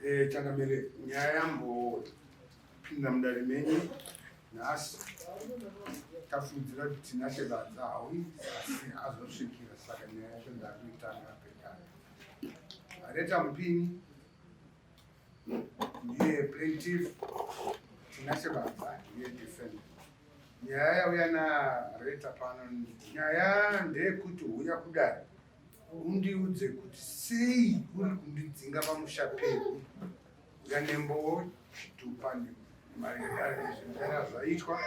Changamele nyaya pinda mudare menyu nhasi tafundzira kuti tinashe badza hawi asi azosvikira saka nyaya yacho ndakuitanga pekare. Areta mupini ndiye plaintiff, tinashe badza ndiye defendant. Nyaya yauya nareta pano, nyaya ndeyekuti uya kudare undiudze kuti sei uri kundidzinga pamusha pedu. Uya nembowo chitupa mari zvindara zvaitwa.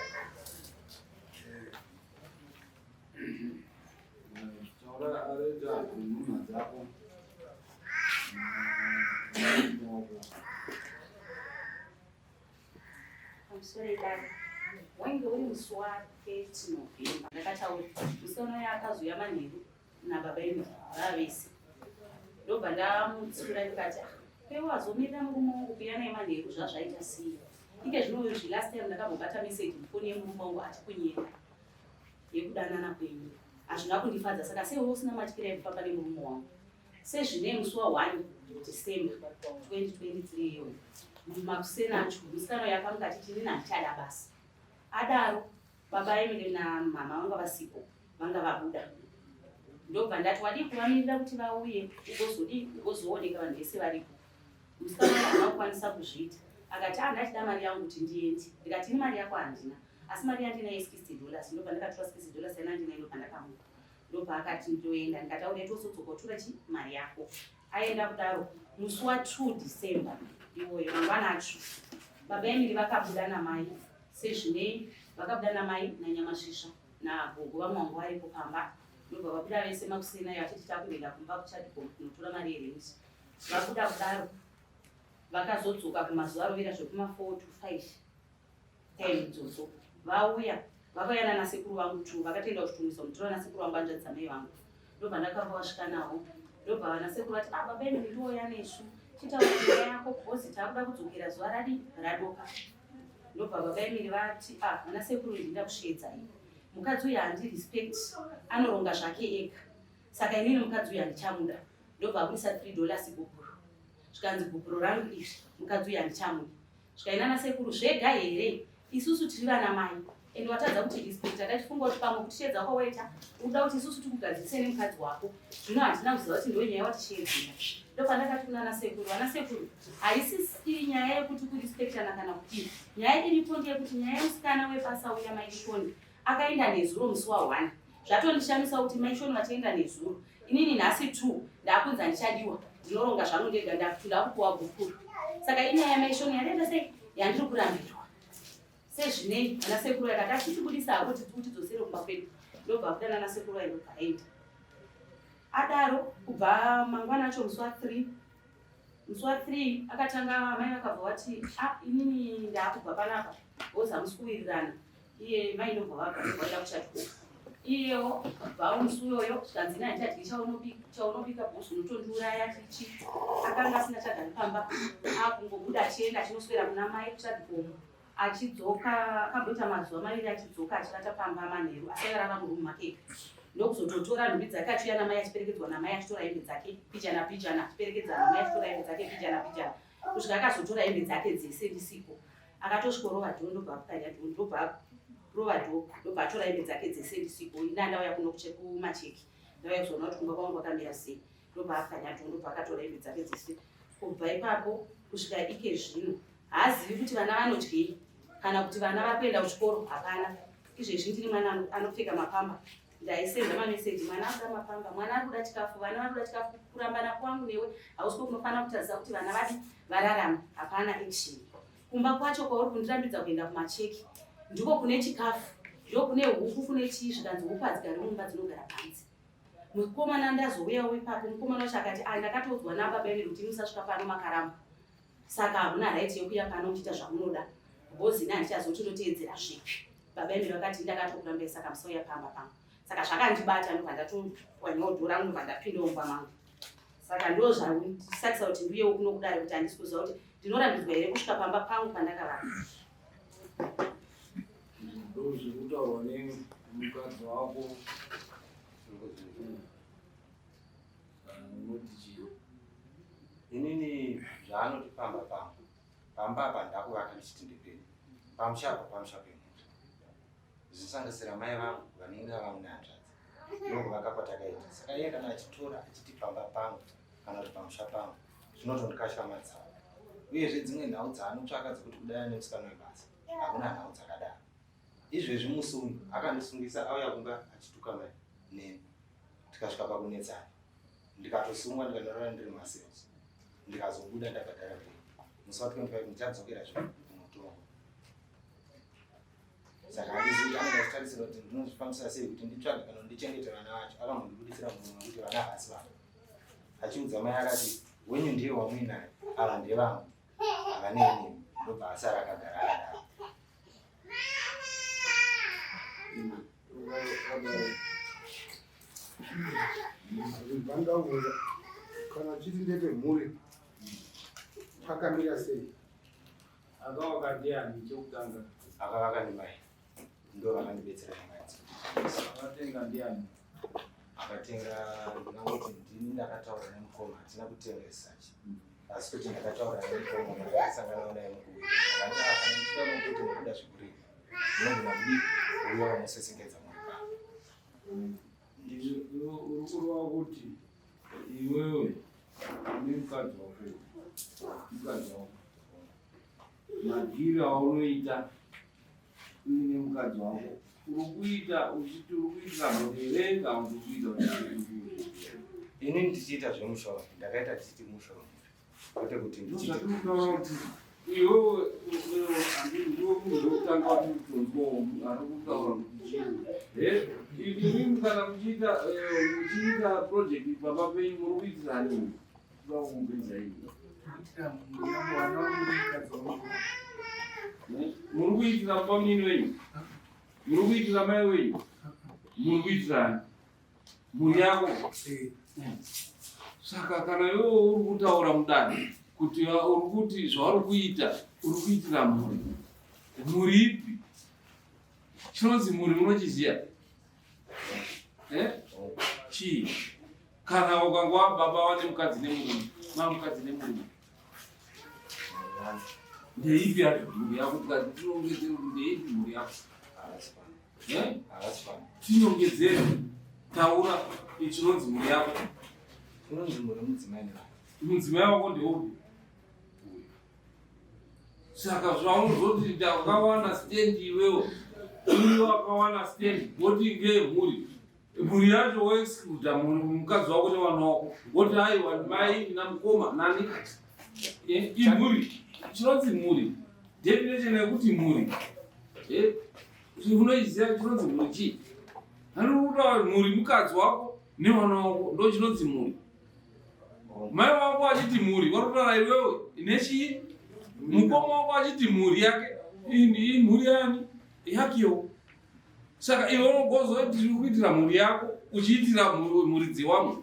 Wange uri musi wake tinovhima ndakataura musana yakazoya manheru nababa enu vavese ndobva ndamutsura ndikati waiwazomirira murume wangu kuya naye manheru zvazvaita sei ike zvino last time ndakambobata message mufoni yemurume wangu atikunyenda yekudanana kwenyu hazvina kundifadza saka seiwe usina matyiro ekufamba nemurume wangu sezvine musi wa1 December 2023 iyoyo mumakusenacho musikana yakamukati tini nandichada basa adaro baba emile namama vanga vasipo vanga vabuda ndobva ndati wadi kuvamirira kuti vauye ugozooneka vanhu vese varipo. Musikana haana kukwanisa kuzviita akati ndachida mari yangu kuti ndiende ndikati ini mari yako handina asi mari yandinayo $60 ndobva ndakatora $60 yanandinayo ndobva ndakamuka ndobva akati ndoenda ndikataura tosodzokotura mari yako aenda kudaro musi wa2 December iwoyo mangwanacho baba emili vakabuda namai sezvinei vakabuda namai nanyamasvisva nagogo vamwe vangu varipo pamba ndobva vabuda vese makusena yatiti takuenda kumba kuchadicom kunotora mari yerenti. Vabuda kudaro vakazodzoka kumazuva rovera zvekuma4 to 5 time idzodzo vauya vakauya nanasekuru vangu tu vakatoenda kuchitumisa mutora nasekuru vangu anzvadzi amai vangu ndobva ndakabva vasvika navo ndobva vanasekuru vati baba emili ndouya nesu chitaura nyaya yako bhozi takuda kudzokera zuva radoka. Ndobva baba emili vati vanasekuru ndinda kushiedzai mukadzi uyu handirespect anoronga zvake ega saka inini mukadzi uyu handichamuda. Ndobva abudisa $3 gupuro zvikanzi gupuro rangu iri mukadzi uyu handichamuda. Zvikaina nasekuru zvega here isusu tiri vana mai ende watadza kuti respect akatifunga kuti pamwe kutishiedza kwawaita unoda kuti isusu tikugadzirisa nemukadzi wako zvino handina kuziva kuti ndo nyaya watishiedzera. Ndobva ndakati kuna nasekuru vanasekuru haisisi nyaya yekuti kurespektana kana kuti nyaya iripo ndeyekuti nyaya yemusikana webasa uya maishoni akaenda nezuro musi wa1 zvatondishamisa kuti maishoni vachienda nezuro inini nhasi 2 ndakunza ndichadiwa ndinoronga zvangu ndega ndakunda kupuwa gukuru saka inyaya maishoni yarenda sei yandiri kurambirwa sezvinei vanasekuru akati achitibudisa hako tidzosere kumba kwedu. Ndobva kudana nasekuru aenda adaro kubva mangwana acho musi wa3 akatanga mai vakabva vati inini ndaakubva panapa bhozi hamusi kuwirirana iye mai ndobva vakaenda kuchadicom iyewo bva musi uyoyo zvikanzi ina handitadyi chaunobika bhozi unotondiuraya tichi akanga asina chagari pamba akungobuda achienda achinoswera kuna mai kuchadicom achidzoka akamboita mazuva maviri achidzoka achivata pamba manheru asaivarava murumu make ndokuzototora nhumbi dzake achiuya namai achiperekedzwa namai achitora hembe dzake pijana pijana achiperekedza namai achitora hembe dzake pijana pijana kusvika akazotora hembe dzake dzese ndisipo akatosvikorova dhoo ndobva akukanya dhoo ndobva rova dhoo ndobva atora hembe dzake dzese ndisipo ina ndauya kuno kumacheki ndauya kuzoona kuti kumba kwangu kwakamira sei ndobva akukanya dhoo ndobva akatora hembe dzake dzese kubva ipapo kusvika ike zvino haazivi kuti vana vanodyei kana kuti vana vakuenda kuchikoro hapana. Izvezvi ndiri mwana anopfeka mapamba ndaisenda mameseji mwana akuda mapamba mwana ari kuda chikafu vana vari kuda chikafu kurambana kwangu newe hausiko kunofanira kutaridza kuti vana vadi vararama hapana action. Kumba kwacho kwauri kundirambidza kuenda kumacheki ndiko kune chikafu ndiko kune huku kune chii zvikanzi huku hadzigari mumba dzinogara panze. Mukomana ndazouyawo ipapo mukomana wacho akati ndakatoudzwa nababa emiri kuti musasvika pano makaramba saka hamuna right yekuya pano muchiita zvamunoda bhozi ina handichazototeedzera zvipi. Baba emiri vakati ndakatokurambei saka musauya pamba pangu saka zvakandibata ndobva ndatowanyawo dhoo rangu ndobva ndapindawo mumba mangu saka ndo zvandisakisa kuti ndiuyewo kuno kudare kuti handisi kuziva kuti ndinorambidzwa here kusvika pamba pangu pandakavara. Ndozvekutaurwa nemukadzi wako inini zvaanoti pamba pangu pamba apa ndakuvaka ndichitindipeni pamushapo pemhuri zvisanganisira mai vangu vanenge vamwe nehanzvadzi ndokuvaka kwatakaita. Saka iye kana achitora achiti pamba pangu kana kuti pamusha pangu zvinotondikashamadzana. Uyezve dzimwe nhau dzaanotsvaka dzekuti kudai nemusikana webasa hakuna nhau dzakadaro. Izvezvi musungu akandisungisa auya kunga achituka mai neni tikasvika pakunetsana ndikatosungwa ndikanyorora ndiri masales ndikazobuda ndakadara pei musi wa25 ndichadzokera zvino kumutongo. Saka handizivi anenge achitarisira kuti ndinozvifambisa sei kuti nditsvage kana ndichengete vana vacho. Akambondibudisira munhu wekuti vana havasi vangu. Achiudza mai akati wenyu ndiye wamuinaye ava ndevangu havaneni ndobva asara akagara akadaro. Vangaura kana chiti ndepemhuri pakamira sei? Akavaka ndiani chekutanga? Akavaka ndimai ndo vakandibetsera nemati. Akatenga ndiani? Akatenga ndinangoti ndini ndakataura nemukoma hatina kutenga isachi asi kuti ndakataura nemukoma ndakasangana naye mukuru akandiita kuti ndikuda zvikuriri ndinogona kudi uya vanosesengedza mhuri pangu. Uri kureva kuti iwewe nemukadzi wako magiro aunoita uine mukadzi wako uri kuita uchiti uri kuitira mhodere kana kuti uri kuita ini ndichiita zvemushoro ndakaita tichiti mushoro kwete kuti ndizvatirikutaura kuti iwewe ndiwe munhu wekutanga wati mutongo ari kutaura kuti chii imi kana muchiita project pamba penyu muri kuitirani vakumbedza ini muri kuitira mubamunini wenyu muri kuitira mai wenyu muri kuitirani mhuri yako. Saka kana iwewe uri kutaura mudani kuti uri kuti zvauri kuita uri kuitira mhuri ipi? Chinonzi mhuri munochiziya chii? Kana ukanga wababa wane mukadzi nemurume mamukadzi nemurume ndeipi yacho mhuri yako? Tikati tinongedzere kuti ndeipi mhuri yako? Tinongedzere, taura chinonzi mhuri yako. Chinonzi mhuri mudzimai nevana. Mudzimai wako ndeupi? Saka zvaunozoti ndakawana stand iwewe uye wakawana stand woti ngeyemhuri. Mhuri yacho woexcluda mukadzi wako nevana wako woti aiwa mai namukoma nani imhuri. Chinonzi mhuri definition yekuti mhuri unoiziva chinonzi mhuri chii? Handikutaura mhuri mukadzi wako nevana wako ndo chinonzi mhuri. Mai wako achiti mhuri warikutaura iwewe nechii? Mukoma wako achiti mhuri yake iyi mhuri yani yakewo. Saka iwe unogozoti uri kuitira mhuri yako uchiitira mhuri dzewamwe.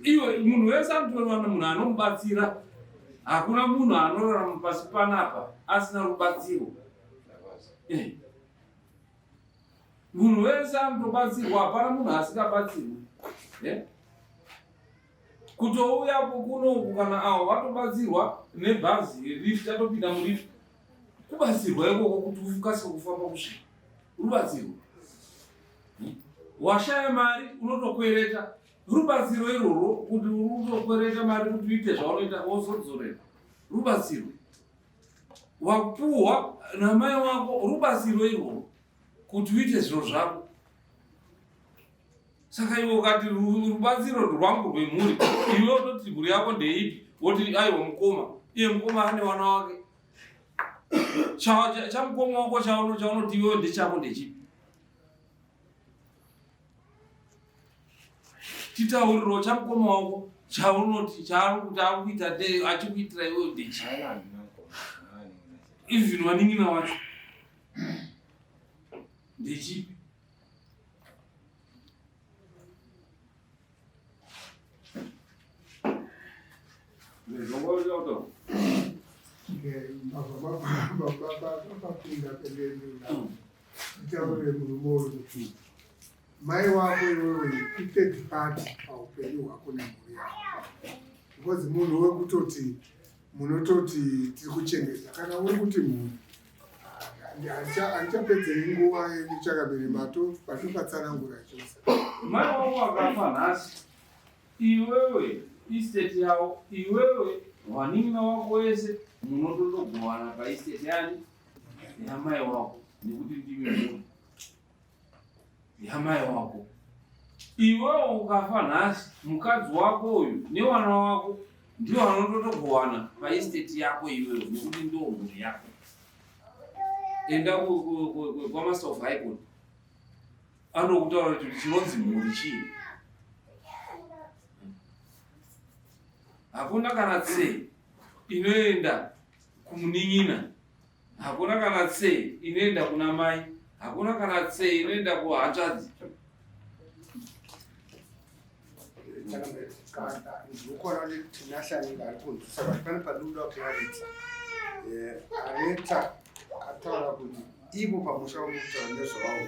Iwe munhu wese anotoona munhu anomubatsira. Hakuna munhu anorarama pasi panapa asina rubatsiro. Munhu wese anotobatsirwa, hapana munhu asingabatsirwi. Kutouyapo kunoku kana avo vatobatsirwa nebhazi lift atopinda murift kubatsirwa ikoko kuti ukasike kufamba kusvika rubatsirwa. Washaya mari unotokwereta rubatsiro irorwo kuti urikutokwereta mari kuti uite zvaunoita wozodzorera rubatsiro. Wapuhwa namai wako rubatsiro irorwo kuti uite zviro zvako. Saka iwe ukati rubatsiro rwangu rwemhuri iwe utoti mhuri yako ndeipi woti aiwa mukoma iye mukoma ane vana wake. Chamukoma wako chaunoti iwewe ndechako ndechipi? Titauriro chamukoma wako chaunoti chaarikuti akuita achikuitira iwewe ndechi? Even waning'ina wacho ndechipi? Bapinda pembeni taure murume uri kutuka mai wako iwewe i-third party paupenyu hwako nemhuri yako, because munhu wekutoti munototi tiri kuchengeta kana uri kuti munhu handichapedzeri nguva yemuchakamiri mato patopatsanangura chose. Mai wako akafa nhasi, iwewe isiteti yavo, iwewe waning'ina wako wese munototogovana paisiteti yani yamai wako, nekuti ndimi munhu yamai wako. Iwewe ukafa nhasi, mukadzi wako uyu nevana wako ndio vanototogovana paisiteti yako iwewe, nekuti ndo mhuri yako. Enda kwamaster of high court andokutaura kuti chinonzi mhuri chii. Hakuna kana tse inoenda kumuning'ina, hakuna kana tse inoenda kuna mai, hakuna kana tse inoenda kuhanzvadzi. ndinokona kuti tinashanyika ari kunzwisa kuti pane paduda clarity. Areta ataura kuti ivo pamusha wamutaura nezvavo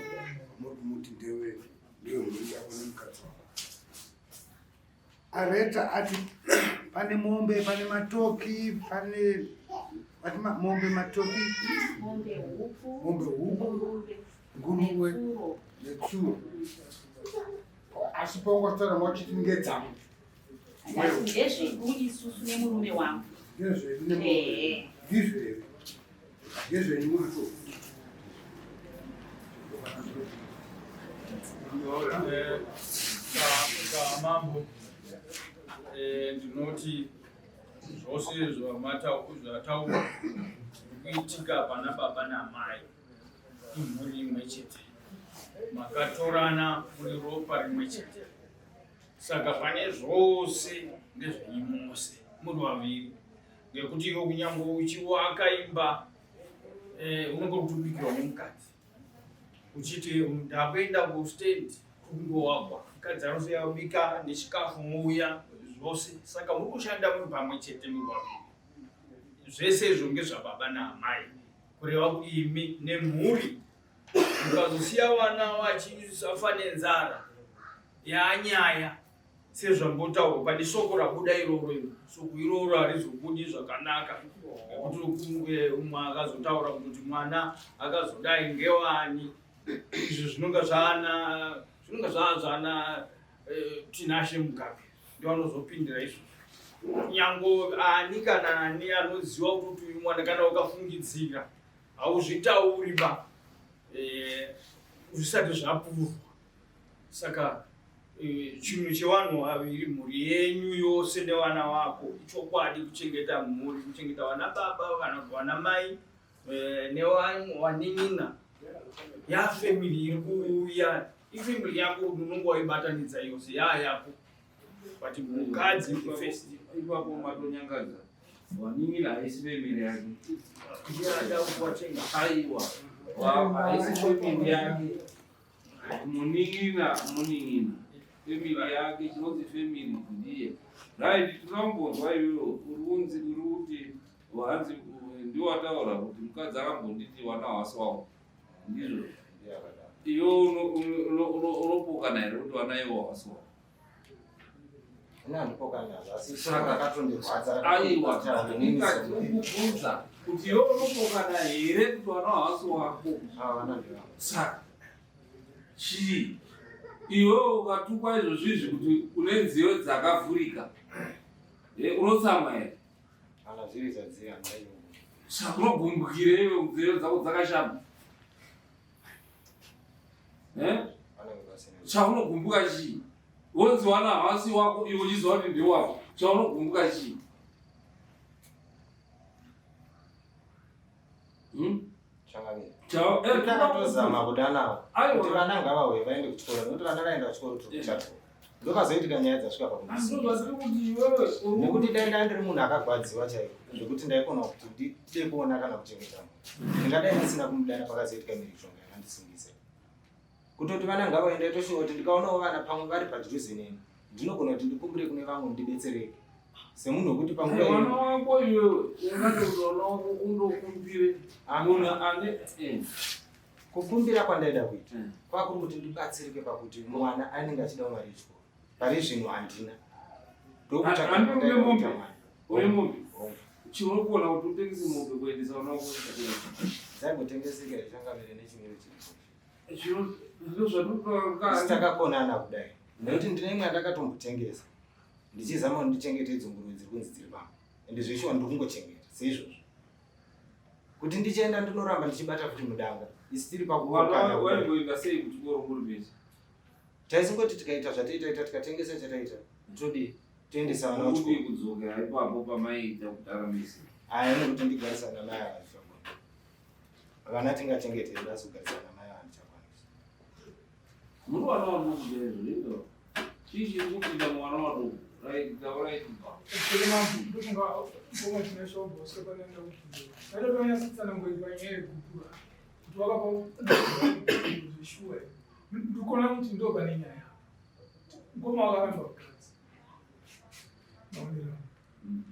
muri kumuti ndewe mhuri yako nemukadzi wako. Areta ati pane mombe, pane matoki, pane mombe, matoki, mombe, huku, nguruve netsuro. Asi paungotaura mwachiti ngedzamu ndezvedu isusu nemurume wangu. ndizvenyu muri mambo ndinoti zvose zvataura kuitika pana baba namai imhuri imwe chete, makatorana muri ropa rimwe chete, saka pane zvose ndezveimose muri vaviri, ngekuti iwe kunyange uchiwaka imba unongokutubikirwa nemukadzi uchiti ndakuenda kustendi kungowakwa mukadzi anose yabika nechikafu muuya zvose, saka muri kushanda muri pamwe chete muri vaviri. Zvese izvo ngezvababa naamai, kureva kuti imi nemhuri mukazosiya vana vachisafa nenzara yanyaya sezvambotaurwa pane shoko rabuda iroro. Shoko iroro harizobudi zvakanaka, nekuti umwe akazotaura kuti mwana akazodai ngewani. Izvi zvinonga zvazvana tinashe mugabe ndivanozopindira izvo. Nyango ani kana ani anoziva kuti uyu mwana kana ukafungidzira hauzvitauri ba zvisati zvapurwa. Saka chinhu chevanhu vaviri, mhuri yenyu yose nevana vako, ichokwadi kuchengeta mhuri, kuchengeta vana baba kana vana mai newaning'ina yafemili iri kuuya. Ifemili yako unonga waibatanidza yose yako, but mukadzi first. Ipapo matonyangadza waning'ina haisi femili yake, ndiada kuwatenga aiwa haisi femili yake. Muning'ina femili yake, chinonzi femili ndiye right. Tinambonzwa iwewe urunzi uri kuti hanzi ndiwo wataura kuti mukadzi akambonditi wana wasi wavo, ndizvo iwe unopokana here kuti wana iwo wasi wavo. Aiwa ukubvunza kuti iwe unopokana here kuti wana wasi wako. Saka chii iwe ukatukwa izvozvizvi kuti une nziyo dzakavhurika, unotsamwa here? Saka unogumbukire iwe nziyo dzako dzakashama. Chaunogumbuka chii? Wonzi wana hasi wako iwe uchiziva kuti ndewako, chaunogumbuka chii? Takatozama kudanawo kuti vana ngavawe vaende kuchikoro, nokuti vana vaenda kuchikoro tikuchato ndokazoitika nyaya dzasvika nekuti dai ndandiri munhu akagwadziwa chaiko zvekuti ndaikona kuti ndide kuona kana kuchengeta munhu, ndingadai ndisina kumudana pakazoitika mhirizhonga yakandisingisa. Kutoti vana ngavaenda itoshuva kuti ndikaonawo vana pamwe vari padhuze neni, ndinogona kuti ndikumbire kune vamwe ndidetsereke semunhu wekuti panguva mwana wako iwewe ungati kuti vana wako undokumbire munhu ane Kukumbira kwandaida kuita kwakuri kuti ndibatsirike pakuti mwana anenge achida mari yechikoro. Pari zvino handina. Oye mombe. Chinokuona kuti utengese mombe kuendesa vana vako dzagotengeseka zvichangamire nechimwe chiro. Zviro zvatoka sitakakonana kudai. Nekuti ndine imwe andakatombotengesa. Ndichizama kuti ndichengetedze nguruve dziri kunzi dziri pamwe. Ende zveshuwa ndikungochengeta seizvozvo. Kuti ndichienda ndinoramba ndichibata futi mudanga. Isi tiri pakuvana waingoenda sei kuchikoro muri vese? Taisingoti tikaita zvataita tikatengesa chataita. Todi tiendesa vana kuchikoro. Kudzokera ipapo pamaita kutaramisa. Nekuti ndigarisana naye vandichakwanisa. Vana tingachengetedza basi kugarisana naye vandichakwanisa. Muri vana vadokugerezvo lindo. Chii chiri kupinda mwana waduku? Right. ndikona kuti ndoba nenyaya ngoma wakaramba kukadzi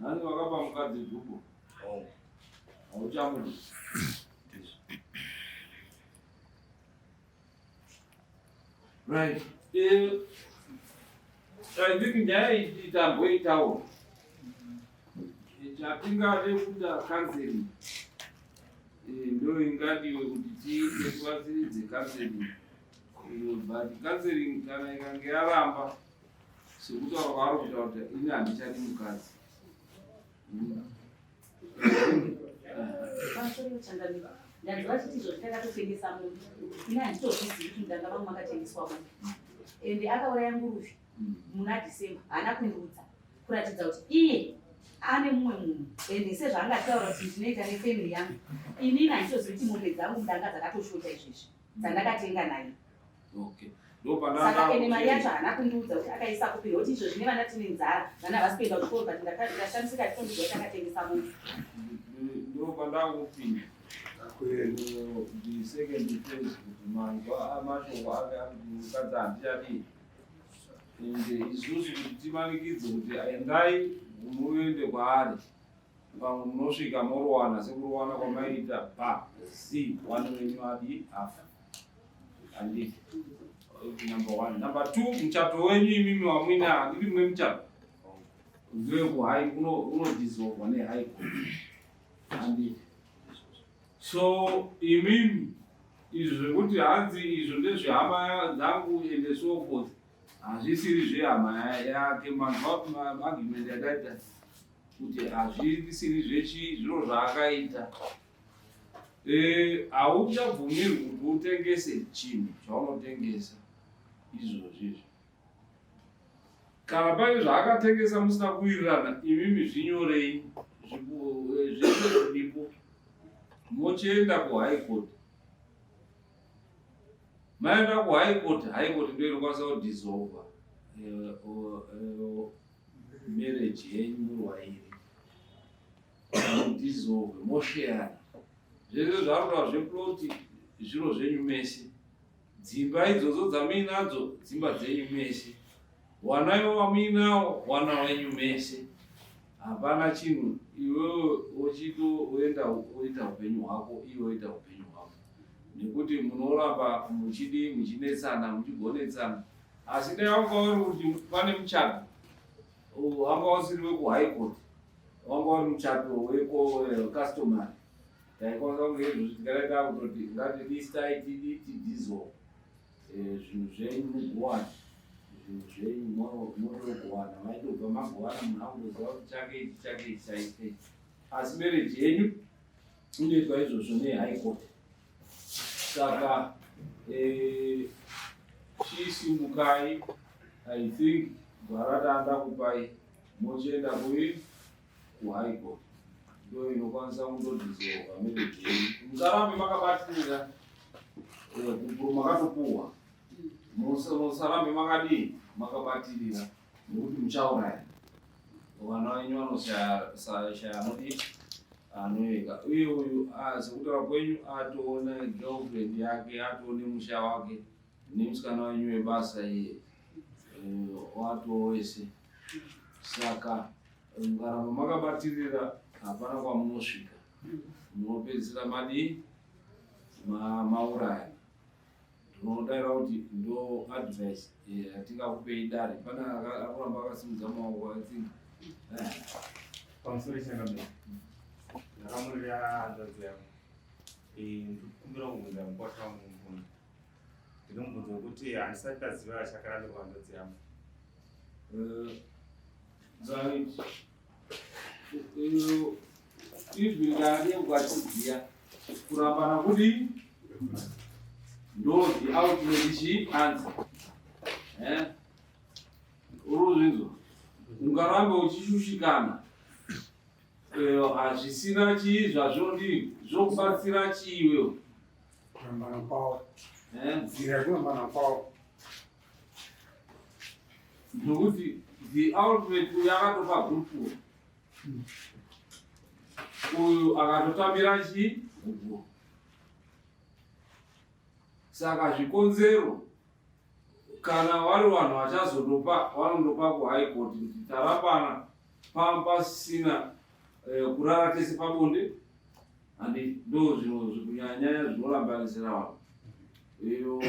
Nani wakapa mukadzi dhuku? Hauchamudi. Right. I think nyaya itamboitawo. Chatingade kuita counseling. Ndo ingadiwe kuti tiite kuvatsiridze counseling. But counseling kana ikange yaramba sekutaura kwaari kuita kuti ini handichadi mukadzi. Ndanzwa chiti izvo zvitakatotengesa munhu. Ine handitozvizivi kuti mudanga vangu makatengeswa munhu. Ende akauraya nguruve muna December haana kundiudza kuratidza kuti iye ane mumwe munhu. Ende sezvaangataura kuti ndinoita nefamily yangu, inini handitozivi kuti mombe dzangu mudanga dzakatoshota izvezvi dzandakatenga naye. Saka ene mari yacho haana kundiudza kuti akaisa kupi. Nekuti izvozvi nevana tine nzara, vana havasi kuenda kuchikoro, but ndakashandisika titondidzwa kuti akatengesa munhu. Ndopandakupinda the second phase kuti manzwa amashoko ake mukadzi handichadi. Ende isusu kuti timanikidze kuti endai muende kwaari. Pamwe munosvika morowana sekurowana kwamaita one wenyu adi afa. Handiti. Number 1. Number 2, muchato wenyu imimi wamwina handiri mwe muchato. Ndowekuhai unodhisolvwa nehigh court. Handiti. So imimi izvo zvekuti hanzi izvo ndezvehama dzangu ende so forth hazvisiri zvehama yake. Manzwa argument yakaita kuti hazvisiri zviro zvaakaita. Hauchabvumirwi kuti utengese chinhu chaunotengesa izvozvizvo. Kana pane zvaakatengesa musina kuwirirana, imimi zvinyorei zvese zviripo. Mochienda kuhigh court. Maenda kuhigh court ndio inokwanisa kudhisolva marriage yenyu muri vairi. Mudhisolve, moshare. Zvese zvaruka zveploti zviro zvenyu mese. Dzimba idzodzo dzamuinadzo dzimba dzenyu mese. Wana ivo vamuinawo wana wenyu mese. Hapana chinhu iwewe uchitoenda uita upenyu hwako, iwe uita upenyu hwako. Nekuti munoramba muchinetsana, muchigonetsana. Asi dai wanga uri kuti pane muchato, wanga usiri wekuhigh court, wanga uri muchato wecustomary. Taikwanisa kunge izvozvo tikaraita kutoti ngatilistai tidhisolve zvinhu zvenyu mugowana. Zvinhu zvenyu motogowana, maitobva magowana munhu angoziva kuti chake chaite. Asi marriage yenyu inoitwa izvozvo nehigh court. Saka chisimukai, I think gwara randakupai mochienda kuhigh court. Ndo inokwanisa kundodhisolva marriage yenyu. Musarambe makabatirira kupuro makatopuhwa. Musarambe makadii makabatirira nekuti muchauraya. Vana venyu vanoshaya anoeka. Uye uyu sekutaura kwenyu atoona girlfriend yake, atoone musha wake nemusikana wenyu webasa iye watowo wese. Saka mukaramba makabatirira hapana kwamunosvika. Munopedzisira mauraya. Ndinodaira kuti ndo advice yatingakupei dare. Pana akuramba akasimudza maoko atsinga. Pamusoro changamira. Ndakamurira hanzvadzi yangu. Ndikumbira kubvunza mukwata wangu mubvunzo. Ndinomubvunza kuti handisati ndaziva chakarambirwa hanzvadzi yangu. Izvi ndane kwatiziya kurambana kudi ndo the ultimate chianza. Uruzvinzo ungarambe uchishushikana hazvisina chii zvazvodi zvokubatsira chiiwewo kurambana kwawo nzira yekurambana kwawo nokuti the ultimate uyu akatopa gurupu uyu akatotambira chi gurupu. Saka zvikonzero kana vari vanhu vachazondopa vanondopa kuhigh court kuti tarambana pasina kurara tese pabonde. Handi ndo zvinhu zvikunyanya zvinorambanisira vanhu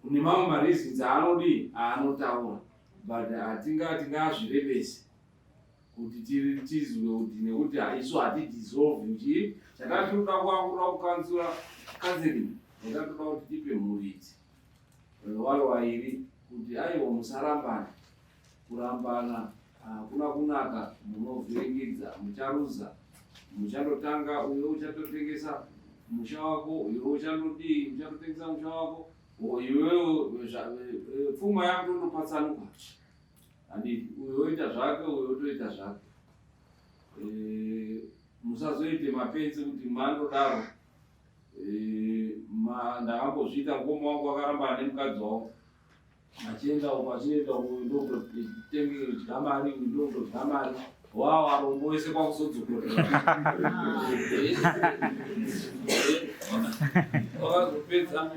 nemamwe mareasons aanodi aanotaura but hatingazvirevesi kuti tizwe kuti nekuti isu hatidissolve chii chatatoda kukansura counseling yatatoda kuti tipe muridzi waro wairi kuti aiwa musarambana. Kurambana hakuna kunaka, munovhiringidza, mucharuza, muchandotanga uyo uchatotengesa musha wako, uyo uchandodii uchatotengesa musha wako, iwewe pfuma yako ndopatsanuka. Handi uyo oita zvake, uyo otoita zvake. Musazoite mapenzi kuti mandodaro. Ndakambozviita mukoma wangu akarambana nemukadzi wavo. Achienda uko achienda uyu ndokutenge mari, uyu ndokudya mari. Wao arombo wese kwakusodzokorera. Wakazopedza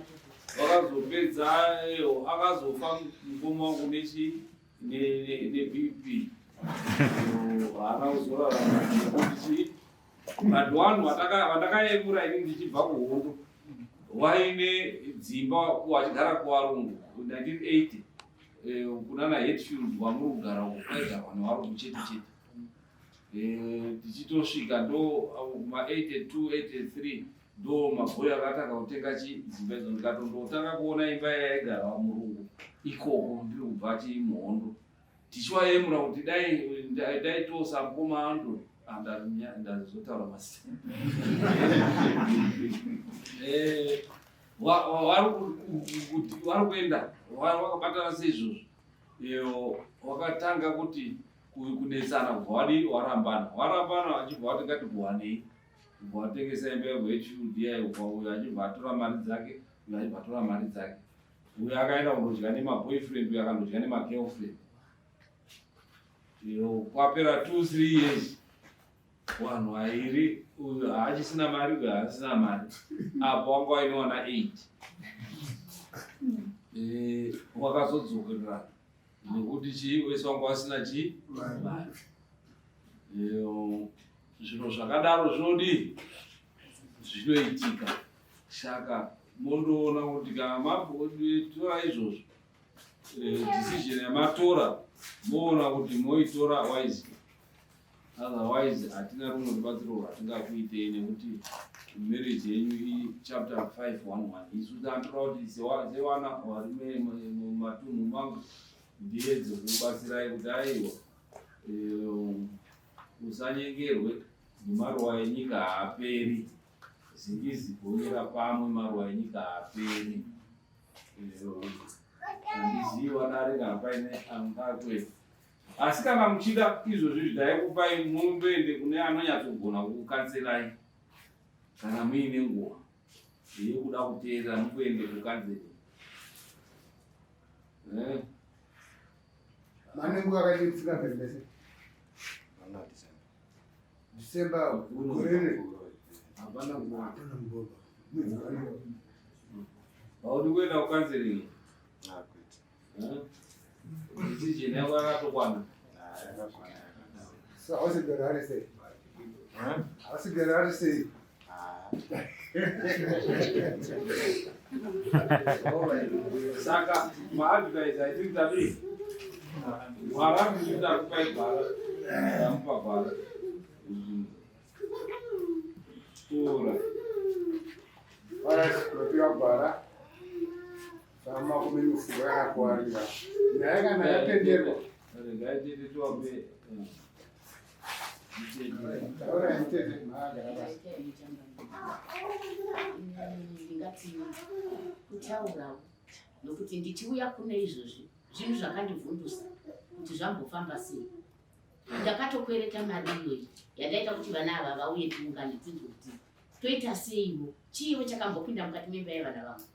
akazofa mukoma wangu neBP. Haana kuzorarama nekuti vanhu vandakayemura ini ndichibva kuhondo waine dzimba wachigara kuvarungu 1980 kunana Hetfield wamurugara kwaigara vanhu varungu chete chete. Tichitosvika ndo ma82 83 ndo mabhoyo akatanga kutenga dzimba idzo ndikatondotanga kuona imba yaigara vamurungu ikoko ndiri kubva chimuhondo tichiwayemura kuti dai tosa mukoma ando ndazotaura mazita. Vari kuenda vakabatana seizvozvo wakatanga kuti kunetsana kubva wadi warambana vachibva vati ngati kuwanei kubva watengesa imba yeHetfield yayo uyo achibva atora mari dzake uyo achibva atora mari dzake. Uyo akaenda kundodya nemaboyfriend uyo akandodya nemagirlfriend. Kwapera 2-3 years vanhu vairi uyu haachisina mari uyu haasina mari apo wanga wainowana 8 wakazodzokerera nekuti chii wese wanga wasina chii mari. Zvinhu zvakadaro zvinodii zvinoitika. Saka mondoona kuti kana matora izvozvo decision yamatora moona kuti moitora wise. Otherwise hatina rumwe rubatsiro rwatingakuitei nekuti marriage yenyu chapter 511 isu tanotora kuti sewana vari mumatunhu mangu ndiedze kubatsirai kuti aiwa usanyengerwe nemaruwa enyika haaperi. Zingizigonyera pamwe maruwa enyika haaperi. Handiziva dare kana paine angakwe. Asi kana muchida izvozvi zvidaikupai mundoende kune anonyatsogona kukanserai kana muine nguva yekuda kuteerera mukuende kukanzeri. Mane nguva yakati kufika mberi December gorere hapana nguva. Mwezi Haudi kuenda kukanzeri decision yako yakatokwana. So how's it gonna say? How's it gonna say? Saka maadvise I think that is Mara kuita kupai bara tampa bara ora Para bara sama kumenu sigara kuarira naega na yatendero ngaiti tuambe ora intete maagara ndingati kutaura nokuti ndichiuya kune izvozvi zvinhu zvakandivhundusa kuti zvambofamba sei. Ndakatokwereta mari iyoyi yadaita kuti vana ava vauye tiungane tinzwe kuti toita seiwo chiiwo chakambopinda mukati memba yevana vangu.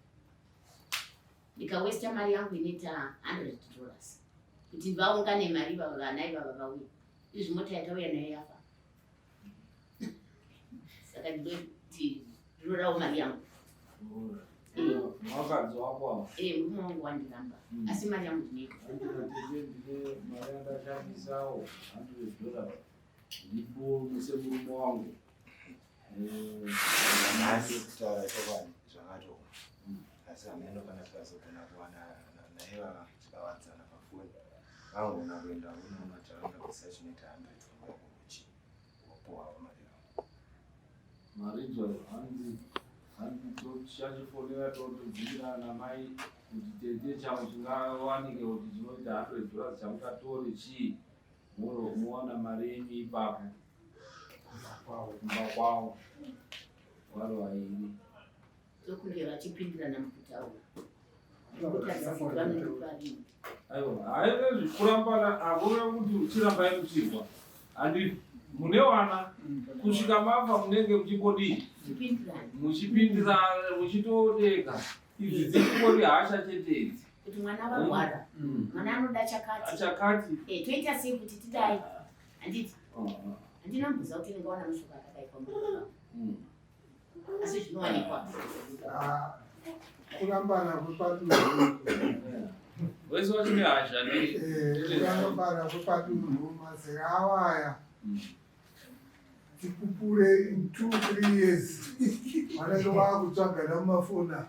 Ndikawesta mari yangu inoita $100 kuti vaungane mari vana ivava vauye. Izvi mota yatauya nayo yafa. Saka ndinoti ndinodawo mari yangu. Wakadzi wako murume wangu wandiramba asi mari yangu ndinei. ndine mari yandashandisawo $100 ndipo muse murume wangu Nasi kutaura chokwadi zvakato asi hameno kana tikazogona kuwana naiva tikawadzana pafoni vangona kuenda uno mataraunda kusachinoita 100 uchi wopohwa mari yavo maridzo handichachifonera totodzikira namai kuti tete changu chingawanike kuti chinoita $100 chamutatore chii muona mari yenyu ipapo kumba kwavo vari vairi tokunge vachipindirana mukutaura kuti vanondoparima. aiwa haine zvikurambana hakuna kuti uchirambai kuchirwa handi mune wana kusvika mafa munenge muchimbodii muchipindirana muchitodeka idzi dzingori hasha chete idzi kuti mwana varwara mwana anoda chakati toita sei kuti tidai handiti handinambuza kuti ndingawana mushonga akadai pamuviri asi zvinowanikwa kurambana kwepadunhu wese wachine hasha kurambana kwepadunhu mazera awaya tikupure in 2-3 years vanenge vakutsvagana mumafona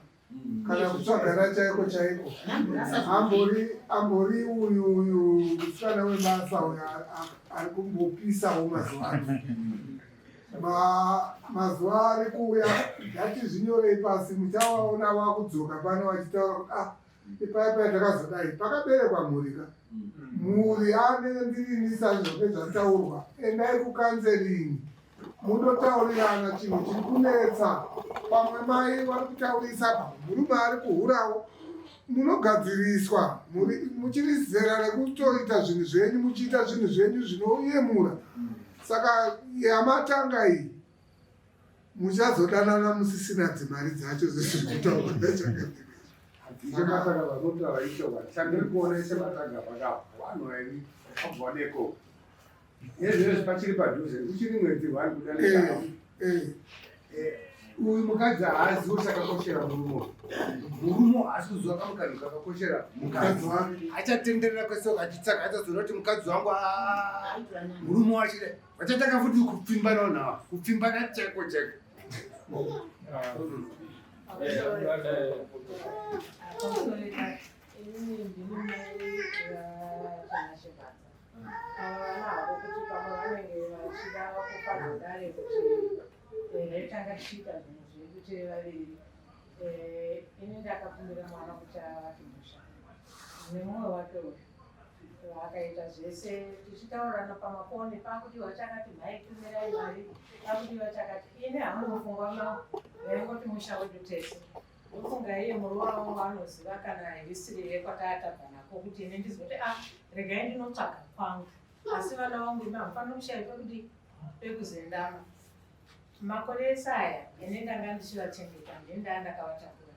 kana kutsvagana chaiko chaiko ambori uyu musikana webasa uyu ari kumbopisawo mazuva ano mazuva ari kuuya ngatizvinyorei pasi muchawaona vakudzoka pano vachitaura kuti ipaipai ndakazodai pakaberekwa mhurika mhuri anendirinisa zvoke zvataurwa endai kukanzeringi munotaurirana chinhu chiri kunetsa pamwe mai vari kutaurisa pamwe murume ari kuhurawo munogadziriswa muchiri zera rekutoita zvinhu zvenyu muchiita zvinhu zvenyu zvinoyemura saka yamatanga iyi muchazodanana musisina dzimari dzacho zvezvekutaura Matanga vanotaura icho chandiri kuona sematanga pakapo vanhu vairi abvaneko nezvino pachiri padhuze uchiri mwedzi wari kudanisa uyu mukadzi haaziwo chakakoshera murumo haasi kuziva kamukanhu kakakoshera mukadzi wake achatenderera kwese achitsaka achazoona kuti mukadzi wangu murume wachide vachatanga futi kupfimbanawo nawo kupfimbana chaiko chaiko tanga tichiita zvinhu zvekuti vaviri ini ndakakumbira mwana kuti avati musha nemumwe wake uyu akaita zvese tichitaurana pamafoni pakudiwa chakati mhai tumirai mari pakudiwa chakati ini hamunofungwa mangu vaingoti musha wedu tese ofunga iye murume wangu anoziva kana hisiri yekwatatabva nako kuti ine ndizoti regai ndinotsvaga kwangu asi vana vangu imi hamufanira kushaikwa kuti pekuzendama makore esaya ine ndanga ndichivachengeta ndenda ndakavatakura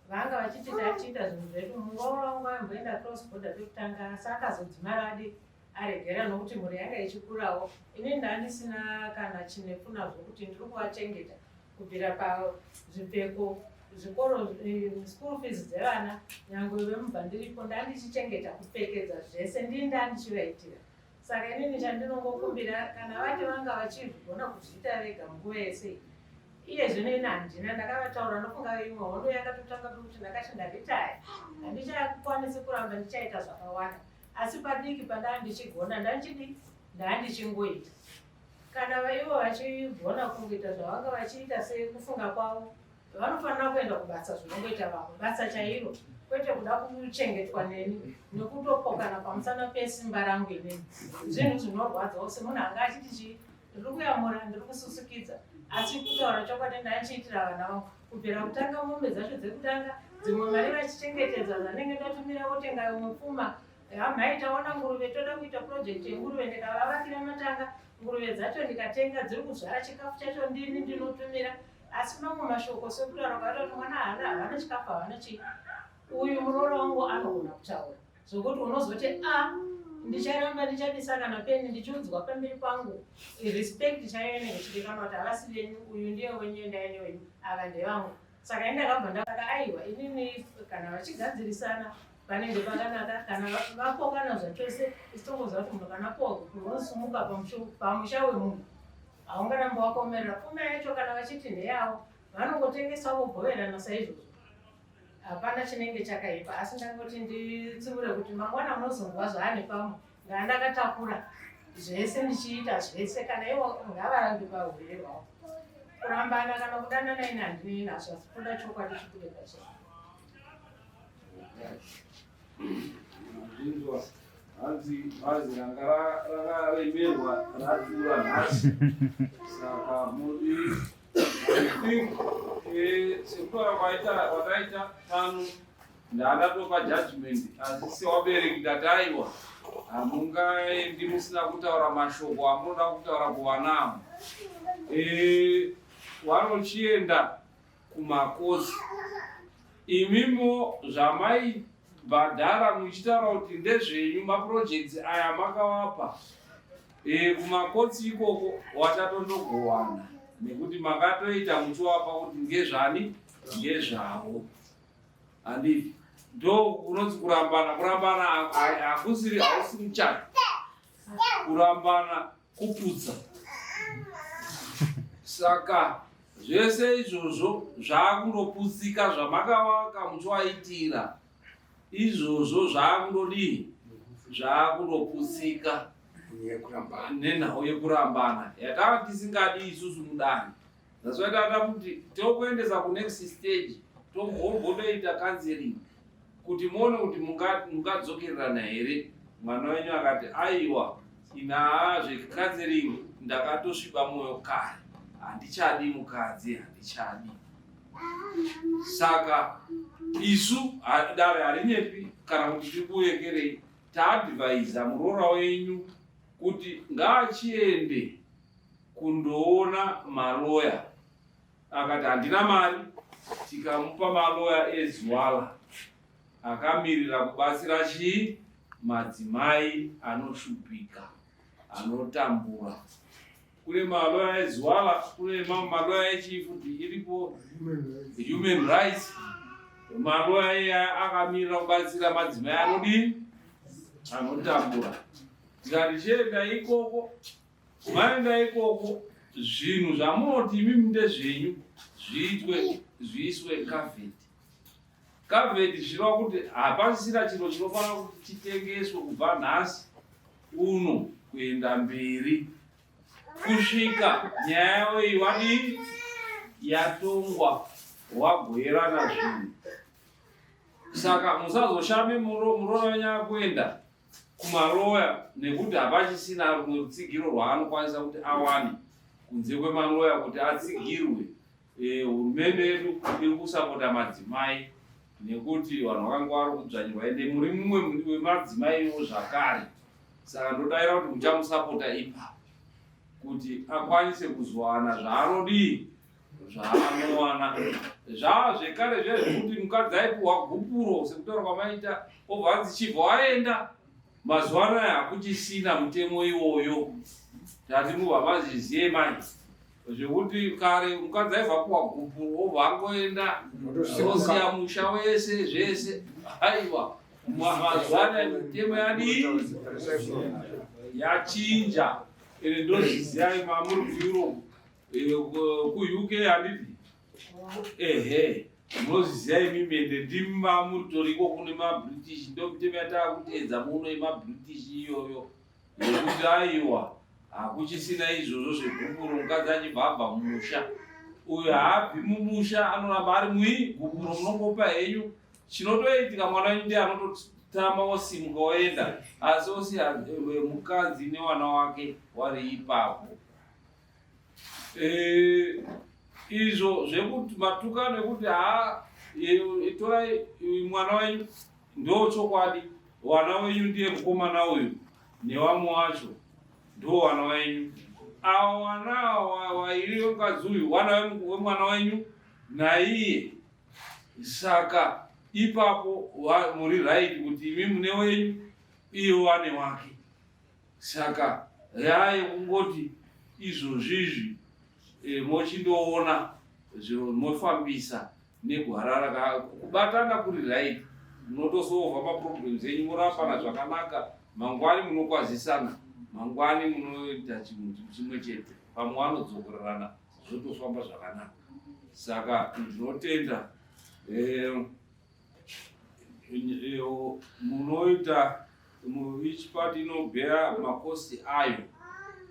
vanga vachiti tatiita zvinhu zvedu mungoro wangu aimboenda cross border pekutanga asi akazodzimaradi aregera nokuti mhuri yanga ichikurawo ini ndandisina kana chinepfuna zvokuti ndiri kuvachengeta kubvira pazvipfeko zvikoro school fees dzevana nyangwe vemubva ndiripo ndandichichengeta kupfekedza zvese ndini ndandichivaitira saka inini chandinongokumbira kana vati vanga vachigona kuzviita vega nguva yese iye zvino ina handina ndakavataura ndofunga imwe hondo yakatotanga kuti ndakati ndanditaya handichakwanisi kuramba ndichaita zvakawanda asi padiki pandaa ndichigona ndandichingoita kana ivo vachigona kungoita zvavanga vachiita sekufunga kwavo vanofanira kuenda kubasa zvinongoita vamwe basa chairo kwete kuda kuchengetwa neni nekutopokana pamusana pesimba rangu ineni zvinhu zvinorwadzawo semunhu anga achiti ndiri kuyamura ndiri kususukidza asi kutaura chokwadi ndachiitira vana vangu kubvira kutanga mombe dzacho dzekutanga dzimwe mari vachichengetedza zvanenge ndatumira votenga imwe pfuma hamai taona nguruve toda kuita project yenguruve ndikavavakira matanga nguruve dzacho ndikatenga dziri kuzvara chikafu chacho ndini ndinotumira asi mamwe mashoko sekutaura kwatoti mwana havana chikafu havana chii uyu muroora wangu anogona kutaura zvokuti unozoti ndicharamba ndichadisa kana peni ndichiudzwa pamberi pangu respect chaiyo inenge chidikanwa kuti havasi venyu uyu ndiye wenyu endaine wenyu ava ndevangu saka indakabva ndasaka aiwa inini kana vachigadzirisana panenge pakanaka kana vapokana zvachose isitongoziva kuti munhu kana unosumuka pamusha wemunhu haungaramba wakaomerera pfuma yacho kana vachiti ndeyavo vanongotengesa vogoverana saizvozvo hapana chinenge chakaipa asi ndangoti nditsimure kuti mangwana unozonzwa zvaane pamwe ngandakatakura zvese ndichiita zvese kana ivo ngavarambe paurwere hwavo kurambana kana kudanana ine handinei nazvo asi kuda chokwadi chikureka chai zvinzwa hanzi bhazi ranga rakaremerwa ratura nhasi saka mudi sekutaura kwataita tano ndandatopa judgment asi sewabereki ndati aiwa hamungaendi musina kutaura mashoko amunoda kutaura kuvanamo wanochienda kumakosi imimo zvamaibhadhara muchitaura kuti ndezvenyu maprojects aya makavapa kumakotsi ikoko watatondogowana nekuti makatoita muchiwapa kuti ngezvani ngezvavo handiti ndo kunonzi kurambana hausi muchato kurambana kuputsa saka zvese izvozvo zvaakundoputsika zvamakavaka muchiwaitira izvozvo zvaakundodii zvaakundoputsika nenhau yekurambana yatava tisingadi isusu mudani zasvaitata kuti tokuendesa kunext stage togombodoita counseling kuti muone kuti mungadzokererana here mwana wenyu akati aiwa inaa zvecounseling ndakatosviba mwoyo kare handichadi mukadzi handichadi saka isu dare harinyepi kana kuti tikuyekerei taadvhaisa muroora wenyu kuti ngaachiende kundoona maloya akati handina mari tikamupa maloya ezwala akamirira kubatsira chii madzimai anoshupika anotambura kune maloya ezwala kune mamwe maloya echifuti iripo human rights maloya iya akamirira kubatsira madzimai anodii anotambura tikati chienda ikoko maenda ikoko zvinhu zvamunoti imimi ndezvenyu zviiswe kavheti zvireva kuti hapasisira chiro chinofanira kuti chitengeswe kubva nhasi uno kuenda mberi kusvika nyaya yavo iwadii yatongwa wagoerana zvinhu saka musazoshame muroora wenyu akuenda kumaloya nekuti hapachisina rumwe rutsigiro rwaanokwanisa kuti awane kunze kwemaloya kuti atsigirwe hurumende yedu iri kusapota madzimai nekuti vanhu vakanga vari kudzvanyirwa ende muri mumwe wemadzimai iwo zvakare saka ndodavira kuti muchamusapota ipapo kuti akwanise kuzowana zvaanodii zvaanowana zvava zvekare zvezvekuti mukadzi aipuhwa gupuro sekutaura kwamaita obva adzichibva waenda mazuva anaya hakuchisina mutemo iwoyo tati mubva mazvizive manje zvekuti kare mukadzi aibva kuwa gupuro obva angoenda osiya musha wese zvese aiwa mazuva anaya mitemo yadii yachinja ende ndozviziyai mamuri kueurope kuUK handiti ehe munoziziva imi mende ndima mutoriko kune maBritish ndomitemo yatakuteedza muno yemaBritish iyoyo yekuti aiwa hakuchisina izvozvo zvegupuro. Mukadzi achibva abva mumusha uyo haabvi mumusha anoramba ari muigupuro munongopa henyu. Chinotoitika mwana wenyu ndiye anototama osimuka oenda, asi osiya mukadzi newana wake wari ipapo. Izvo zvekuti matukano ekuti torai mwana wenyu ndochokwadi, wana wenyu ndiye mukomana uyu nevamwe wacho ndo wana wenyu. Avo wana wairi mukadzi uyu wana wemwana wenyu naiye. Saka ipapo muri right kuti imi mune wenyu iye wane wake. Saka yai kungoti izvozvizvi mochindoona mofambisa negwara kubatana kuri right, munotosolva maproblems enyu, morapana zvakanaka, mangwani munokwazisana, mangwani munoita chinhu chimwe chete, pamwe vanodzokorerana zvotofamba zvakanaka. Saka ndinotenda munoita each party inobhera makosti ayo,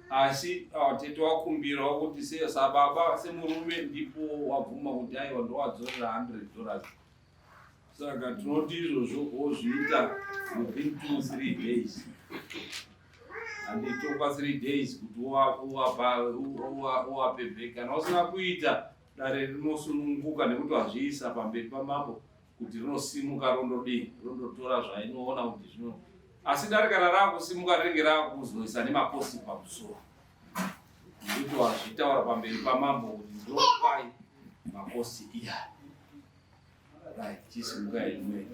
asi tete wakumbirawo kuti sababa semurume ndipo wabvuma kuti aiwa ndowadzorera $100. Saka tinoti izvozvo wozviita within 2-3 days. Handitopa 3 days kuti uwape. Kana usina kuita dare rinosununguka nekuti wazviisa pamberi pamambo kuti rinosimuka rondotora zvainoona kuti zvino. Asi dare kana rakusimuka rinenge rakuzoisa nemakosi pamusoro, nekuti wazvitaura pamberi pamambo kuti ndopai makosi iya. Right, chisimuka imwe.